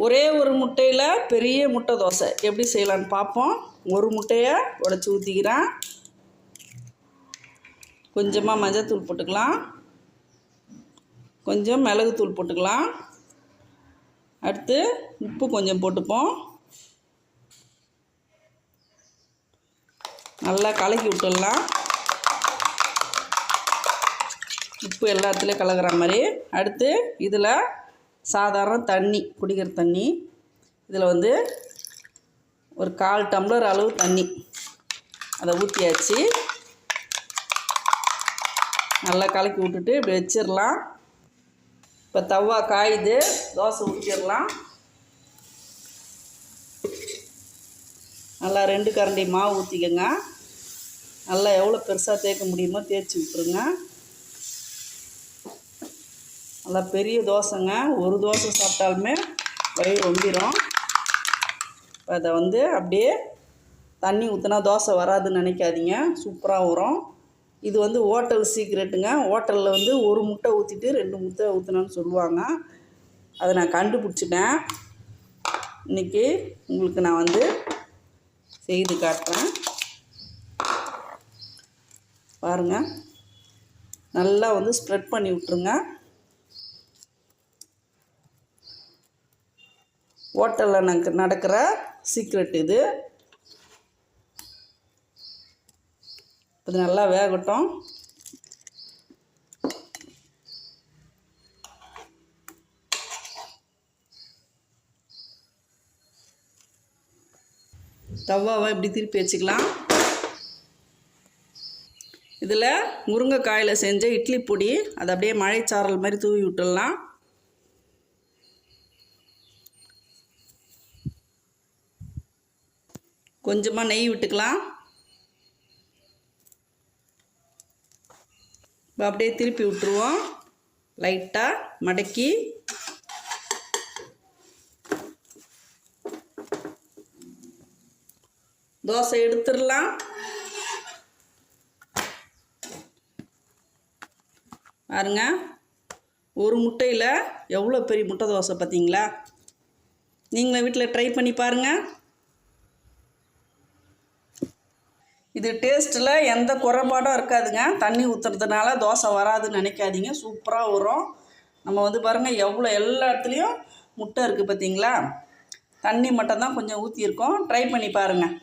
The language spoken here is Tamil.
ஒரே ஒரு முட்டையில் பெரிய முட்டை தோசை எப்படி செய்யலான்னு பார்ப்போம். ஒரு முட்டையை உடச்சி ஊற்றிக்கிறேன். கொஞ்சமாக மஞ்சள்தூள் போட்டுக்கலாம், கொஞ்சம் மிளகுத்தூள் போட்டுக்கலாம், அடுத்து உப்பு கொஞ்சம் போட்டுப்போம். நல்லா கலக்கி விட்டுடலாம். உப்பு எல்லாத்துலேயும் கலக்கிற மாதிரி. அடுத்து இதில் சாதாரண தண்ணி, குடிக்கிற தண்ணி, இதில் வந்து ஒரு 1/4 டம்ளர் அளவு தண்ணி அதை ஊற்றியாச்சு. நல்லா கலக்கி விட்டுட்டு இப்படி வச்சிடலாம். இப்போ தவா காயுது, தோசை ஊற்றிடலாம். நல்லா 2 கரண்டி மாவு ஊற்றிக்கோங்க. நல்லா எவ்வளோ பெருசாக தேய்க்க முடியுமோ தேய்ச்சி விட்டுருங்க. நல்லா பெரிய தோசைங்க, ஒரு தோசை சாப்பிட்டாலுமே வயிறு ரொம்பிடும். இப்போ அதை வந்து அப்படியே தண்ணி ஊற்றினா தோசை வராதுன்னு நினைக்காதீங்க, சூப்பராக வரும். இது வந்து ஹோட்டல் சீக்ரெட்டுங்க. ஹோட்டலில் வந்து ஒரு முட்டை ஊற்றிட்டு 2 முட்டை ஊற்றினான்னு சொல்லுவாங்க. அதை நான் கண்டுபிடிச்சிட்டேன். இன்றைக்கி உங்களுக்கு நான் வந்து செய்து காட்டுறேன். பாருங்கள், நல்லா வந்து ஸ்ப்ரெட் பண்ணி விட்ருங்க. ஹோட்டலில் நடக்கிற சீக்ரெட் இது. இது நல்லா வேகட்டும். தவாவை இப்படி திருப்பி வச்சுக்கலாம். இதில் முருங்கைக்காயில் செஞ்ச இட்லி பொடி, அதை அப்படியே மழைச்சாரல் மாதிரி தூவி விட்டுடலாம். கொஞ்சமாக நெய் விட்டுக்கலாம். இப்போ அப்படியே திருப்பி விட்டுருவோம். லைட்டாக மடக்கி தோசை எடுத்துடலாம். பாருங்க, ஒரு முட்டையில் எவ்வளோ பெரிய முட்டை தோசை பார்த்தீங்களா? நீங்களும் வீட்டில் ட்ரை பண்ணி பாருங்கள். இது டேஸ்ட்டில் எந்த குறைபாடும் இருக்காதுங்க. தண்ணி ஊற்றுறதுனால தோசை வராதுன்னு நினைக்காதீங்க, சூப்பராக வரும். நம்ம வந்து பாருங்கள் எவ்வளோ எல்லா இடத்துலையும் முட்டை இருக்குது பார்த்தீங்களா? தண்ணி மட்டும் தான் கொஞ்சம் ஊற்றியிருக்கோம். ட்ரை பண்ணி பாருங்கள்.